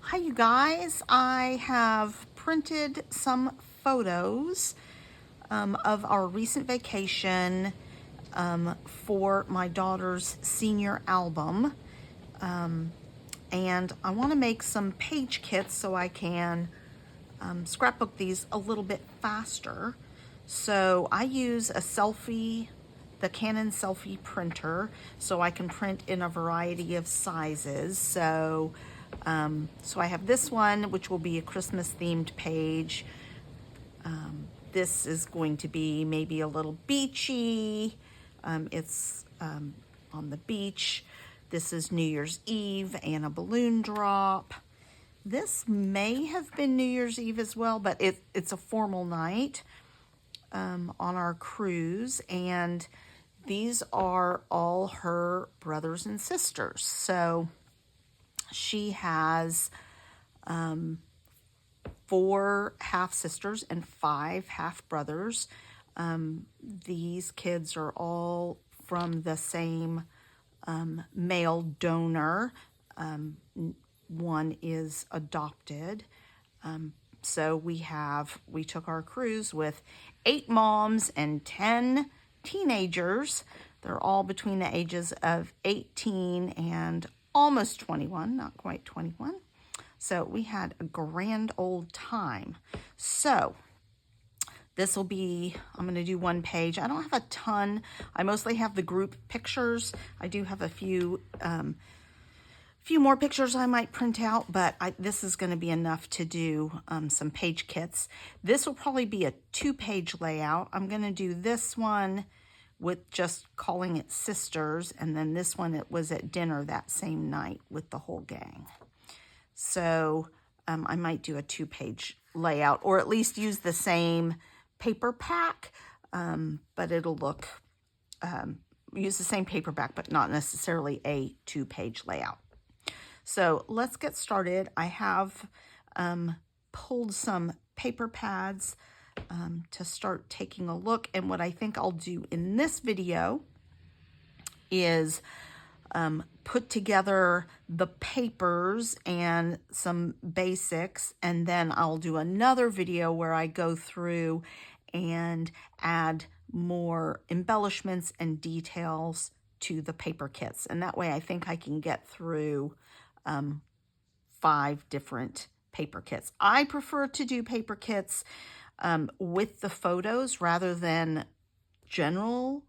Hi you guys, I have printed some photos of our recent vacation for my daughter's senior album, and I want to make some page kits so I can scrapbook these a little bit faster. So I use the Canon selfie printer, so I can print in a variety of sizes. So I have this one, which will be a Christmas themed page. This is going to be maybe a little beachy. It's on the beach. This is New Year's Eve and a balloon drop. This may have been New Year's Eve as well, but it's a formal night on our cruise, and these are all her brothers and sisters. So she has 4 half-sisters and 5 half-brothers. These kids are all from the same male donor. One is adopted. So we took our cruise with 8 moms and 10 teenagers. They're all between the ages of 18 and almost 21, not quite 21. So we had a grand old time. So this will be, I'm going to do one page. I don't have a ton. I mostly have the group pictures. I do have a few more pictures I might print out, but this is going to be enough to do some page kits. This will probably be a 2-page layout. I'm going to do this one with just calling it Sisters, and then this one, it was at dinner that same night with the whole gang. So I might do a 2-page layout, or at least use the same paper pack, but it'll look, use the same paper pack, but not necessarily a 2-page layout. So let's get started. I have pulled some paper pads to start taking a look, and what I think I'll do in this video is put together the papers and some basics, and then I'll do another video where I go through and add more embellishments and details to the paper kits. And that way I think I can get through 5 different paper kits. I prefer to do paper kits with the photos rather than general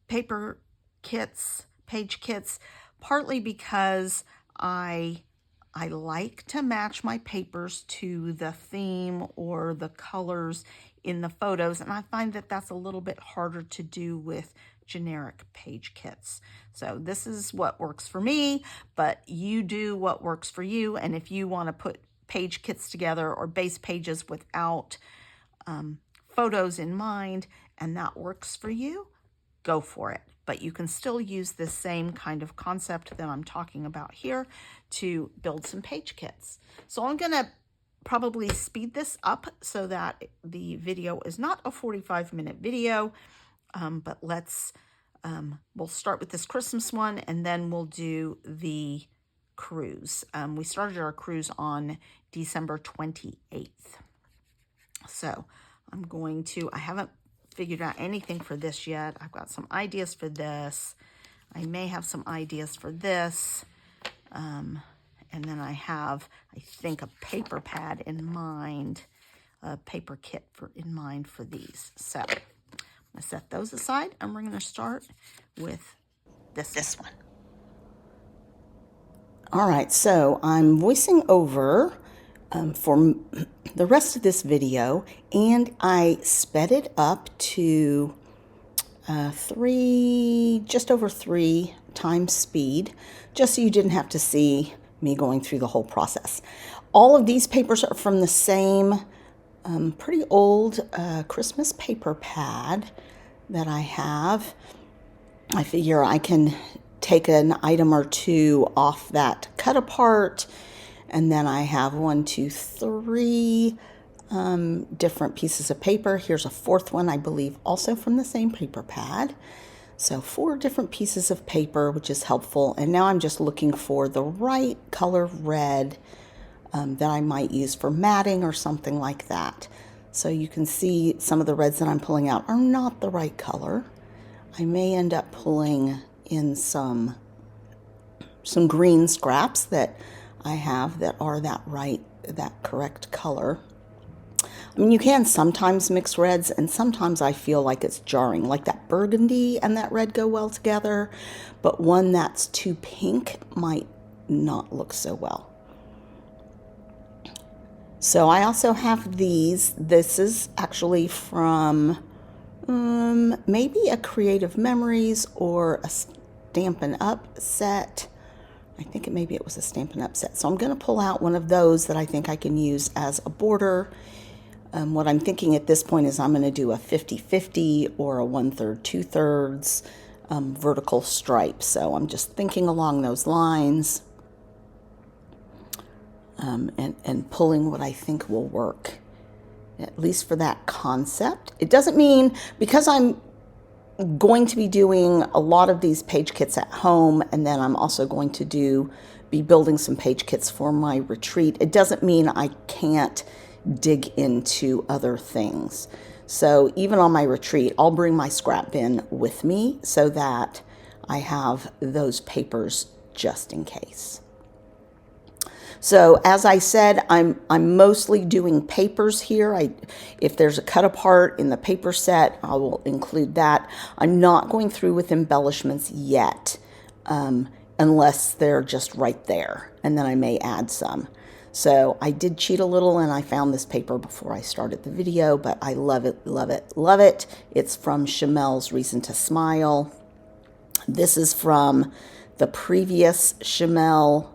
paper kits, page kits, partly because I like to match my papers to the theme or the colors in the photos, and I find that that's a little bit harder to do with generic page kits. So this is what works for me, but you do what works for you, and if you want to put page kits together or base pages without photos in mind, and that works for you, go for it. But you can still use this same kind of concept that I'm talking about here to build some page kits. So I'm going to probably speed this up so that the video is not a 45-minute video, but we'll start with this Christmas one, and then we'll do the cruise. We started our cruise on December 28th. So I haven't figured out anything for this yet. I've got some ideas for this. I may have some ideas for this. And then I have, I think, a paper pad in mind, a paper kit in mind for these. So I'm going to set those aside, and we're going to start with this one. All right, so I'm voicing over for the rest of this video, and I sped it up to just over 3 times speed, just so you didn't have to see me going through the whole process. All of these papers are from the same pretty old Christmas paper pad that I have. I figure I can take an item or 2 off that cut apart, and then I have 1, 2, 3 different pieces of paper. Here's a 4th one, I believe, also from the same paper pad. So 4 different pieces of paper, which is helpful. And now I'm just looking for the right color red that I might use for matting or something like that. So you can see some of the reds that I'm pulling out are not the right color. I may end up pulling in some green scraps that I have that are that correct color. I mean, you can sometimes mix reds, and sometimes I feel like it's jarring, like that burgundy and that red go well together, but one that's too pink might not look so well. So I also have these. This is actually from maybe a Creative Memories or a Stampin' Up set. I think maybe it was a Stampin' Up set. So I'm going to pull out one of those that I think I can use as a border. What I'm thinking at this point is I'm going to do a 50-50 or a 1/3, 2/3 vertical stripe. So I'm just thinking along those lines and pulling what I think will work, at least for that concept. It doesn't mean, because I'm going to be doing a lot of these page kits at home, and then I'm also going to be building some page kits for my retreat, it doesn't mean I can't dig into other things. So even on my retreat, I'll bring my scrap bin with me so that I have those papers just in case. So as I said, I'm mostly doing papers here. If there's a cut apart in the paper set, I will include that. I'm not going through with embellishments yet, unless they're just right there, and then I may add some. So I did cheat a little, and I found this paper before I started the video, but I love it, love it, love it. It's from Shimelle's Reason to Smile. This is from the previous Shimelle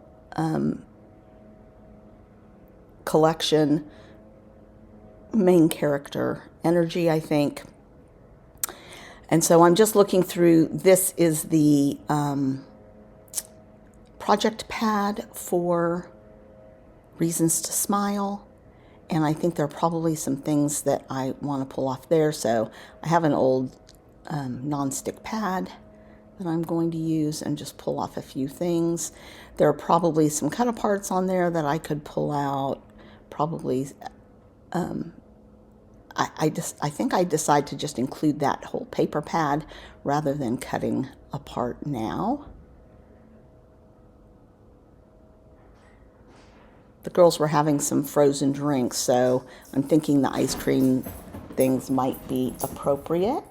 collection, Main Character Energy, I think. And so I'm just looking through. This is the project pad for Reasons to Smile, and I think there are probably some things that I want to pull off there. So I have an old non-stick pad that I'm going to use and just pull off a few things. There are probably some cut aparts on there that I could pull out. Probably, I think I decide to just include that whole paper pad rather than cutting apart now. The girls were having some frozen drinks, so I'm thinking the ice cream things might be appropriate.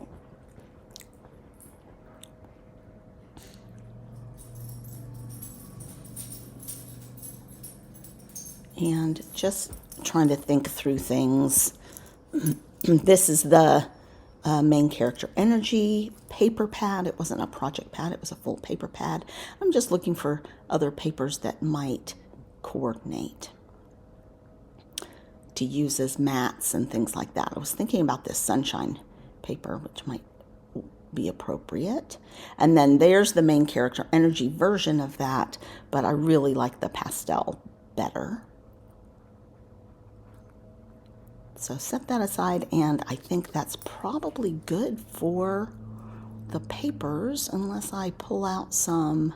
And just trying to think through things. This is the Main Character Energy paper pad. It wasn't a project pad, it was a full paper pad. I'm just looking for other papers that might coordinate to use as mats and things like that. I was thinking about this sunshine paper, which might be appropriate. And then there's the Main Character Energy version of that, but I really like the pastel better. So set that aside, and I think that's probably good for the papers, unless I pull out some.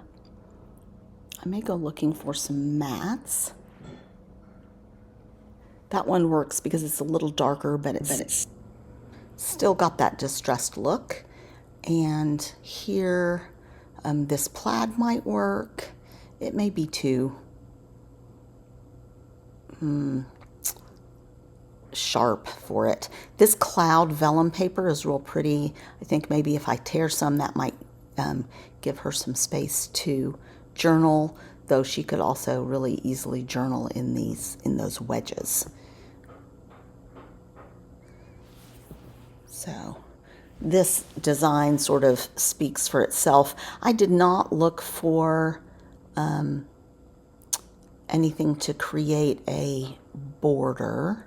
I may go looking for some mats. That one works because it's a little darker, but it's still got that distressed look. And here, this plaid might work. It may be too sharp for it. This cloud vellum paper is real pretty. I think maybe if I tear some, that might give her some space to journal, though she could also really easily journal in those wedges. So this design sort of speaks for itself. I did not look for anything to create a border.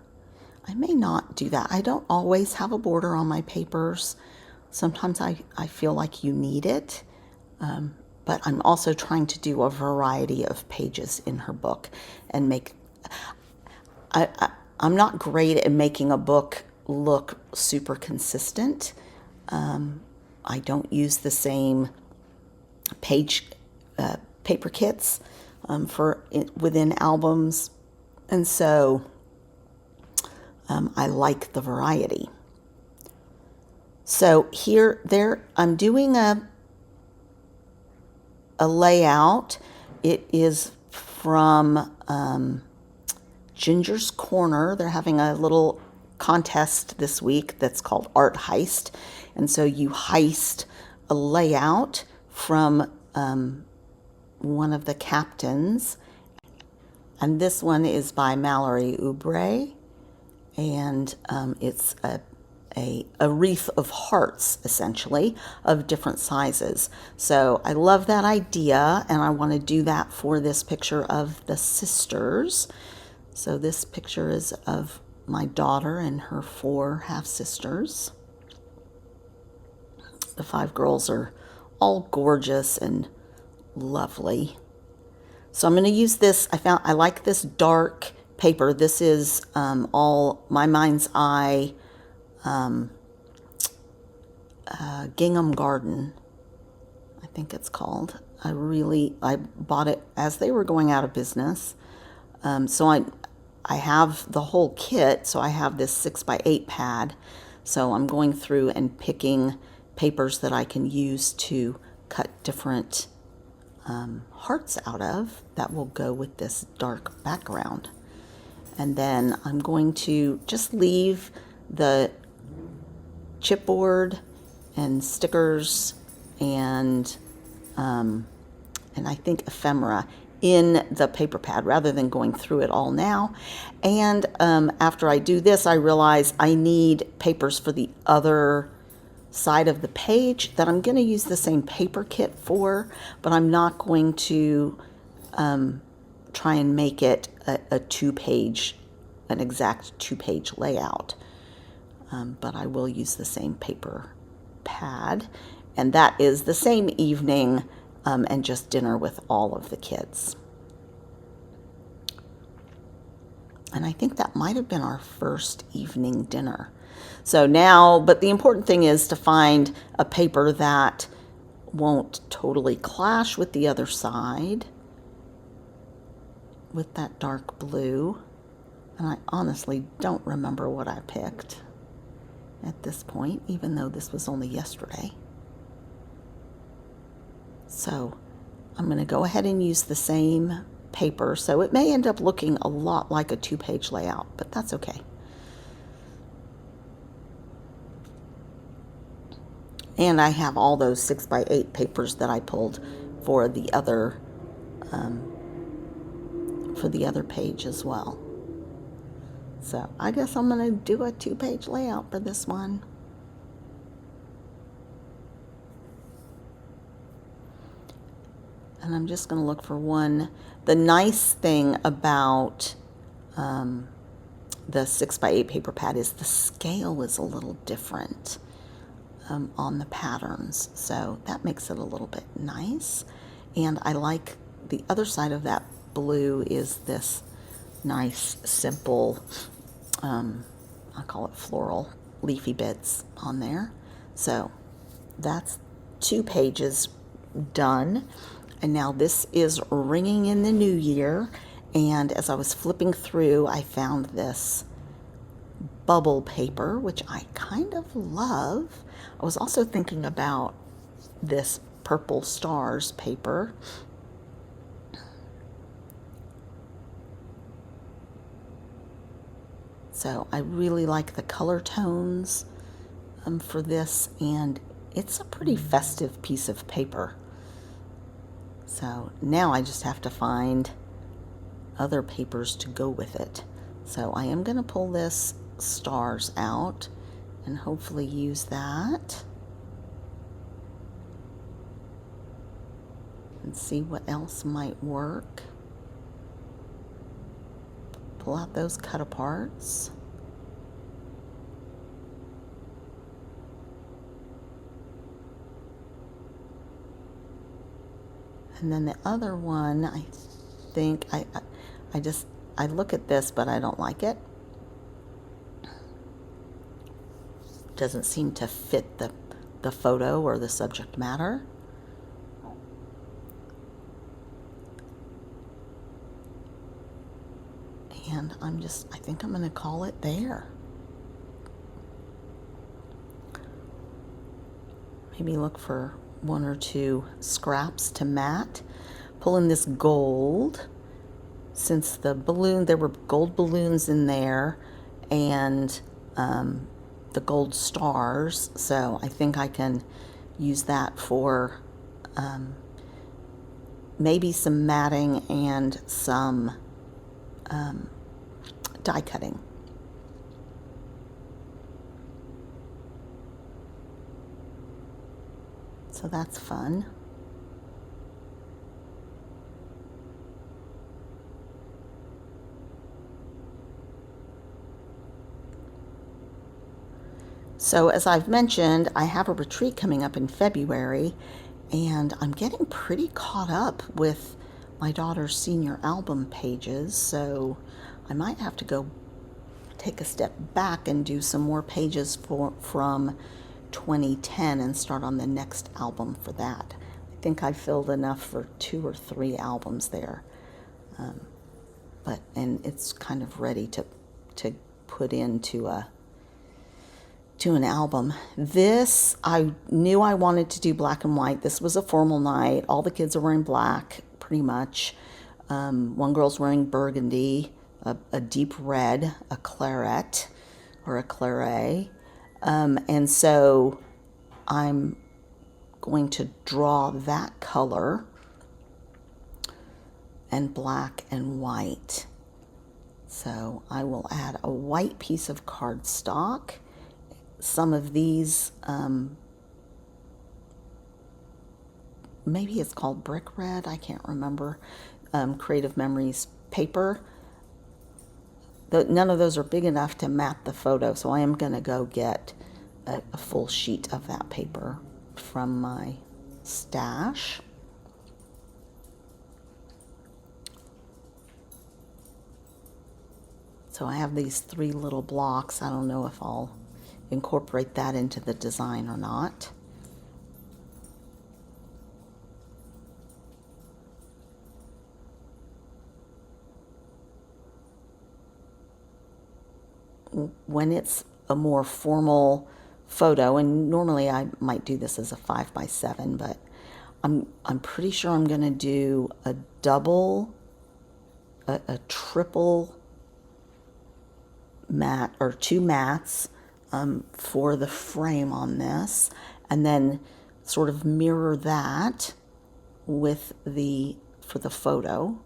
I may not do that. I don't always have a border on my papers. Sometimes I feel like you need it, but I'm also trying to do a variety of pages in her book and make. I'm not great at making a book look super consistent. I I don't use the same page paper kits within albums, and so I like the variety. So I'm doing a layout. It is from Ginger's Corner. They're having a little contest this week that's called Art Heist. And so you heist a layout from one of the captains. And this one is by Mallory Oubre. And it's a wreath of hearts, essentially, of different sizes. So I love that idea, and I want to do that for this picture of the sisters. So this picture is of my daughter and her 4 half-sisters. The 5 girls are all gorgeous and lovely. So I'm going to use this. I like this dark paper. This is all My Mind's Eye Gingham Garden, I think it's called. I bought it as they were going out of business. So I have the whole kit, so I have this 6x8 pad. So I'm going through and picking papers that I can use to cut different hearts out of that will go with this dark background. And then I'm going to just leave the chipboard and stickers and I think ephemera in the paper pad rather than going through it all now. And after I do this, I realize I need papers for the other side of the page that I'm going to use the same paper kit for, but I'm not going to try and make it an exact 2-page layout. But I will use the same paper pad, and that is the same evening and just dinner with all of the kids. And I think that might have been our first evening dinner. So now, but the important thing is to find a paper that won't totally clash with the other side with that dark blue. And I honestly don't remember what I picked at this point, even though this was only yesterday. So I'm going to go ahead and use the same paper. So it may end up looking a lot like a 2-page layout, but that's okay. And I have all those 6x8 papers that I pulled for the other page as well. So I guess I'm going to do a 2-page layout for this one. And I'm just going to look for one. The nice thing about the 6x8 paper pad is the scale is a little different on the patterns. So that makes it a little bit nice. And I like the other side of that blue is this nice, simple, I call it floral, leafy bits on there. So that's 2 pages done. And now this is ringing in the new year. And as I was flipping through, I found this bubble paper, which I kind of love. I was also thinking about this purple stars paper. So I really like the color tones for this, and it's a pretty festive piece of paper. So now I just have to find other papers to go with it. So I am going to pull this stars out and hopefully use that and see what else might work. Pull out those cut aparts. And then the other one, I think, I look at this, but I don't like it. Doesn't seem to fit the the photo or the subject matter. And I think I'm going to call it there. Maybe look for 1 or 2 scraps to mat. Pull in this gold. Since the balloon, there were gold balloons in there and the gold stars. So I think I can use that for maybe some matting and some die cutting. So that's fun. So as I've mentioned, I have a retreat coming up in February, and I'm getting pretty caught up with my daughter's senior album pages, so I might have to go take a step back and do some more pages from 2010 and start on the next album for that. I think I filled enough for 2 or 3 albums there, and it's kind of ready to put into an album. This, I knew I wanted to do black and white. This was a formal night. All the kids are wearing black, pretty much. One girl's wearing burgundy, a deep red, a claret, or a claret. And so I'm going to draw that color and black and white. So I will add a white piece of cardstock. Some of these, maybe it's called brick red, I can't remember, Creative Memories paper. None of those are big enough to mat the photo, so I am going to go get a full sheet of that paper from my stash. So I have these 3 little blocks. I don't know if I'll incorporate that into the design or not. When it's a more formal photo, and normally I might do this as a 5x7, but I'm pretty sure I'm going to do a double, a triple mat, or 2 mats for the frame on this, and then sort of mirror that with for the photo,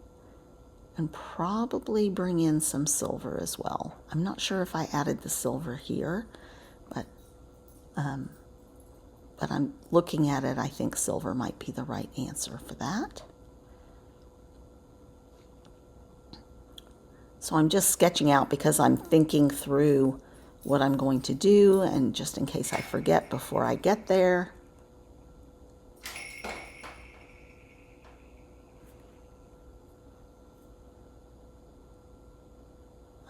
and probably bring in some silver as well. I'm not sure if I added the silver here, but I'm looking at it, I think silver might be the right answer for that. So I'm just sketching out because I'm thinking through what I'm going to do, and just in case I forget before I get there.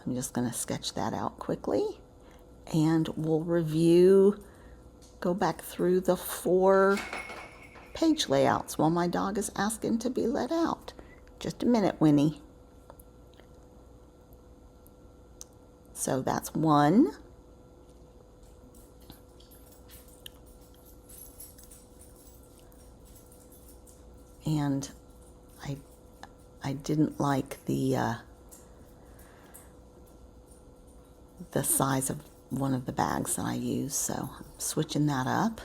I'm just going to sketch that out quickly, and we'll go back through the 4 page layouts while my dog is asking to be let out. Just a minute, Winnie. So that's 1. And I didn't like the size of one of the bags that I use, so I'm switching that up.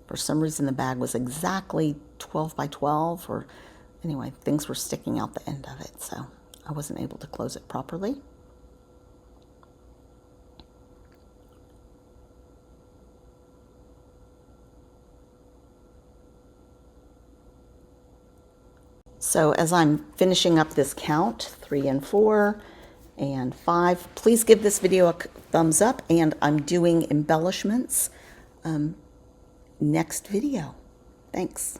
For some reason the bag was exactly 12 by 12, or anyway, things were sticking out the end of it, so I wasn't able to close it properly. So as I'm finishing up this count, 3 and 4 and 5, please give this video a thumbs up, and I'm doing embellishments next video. Thanks.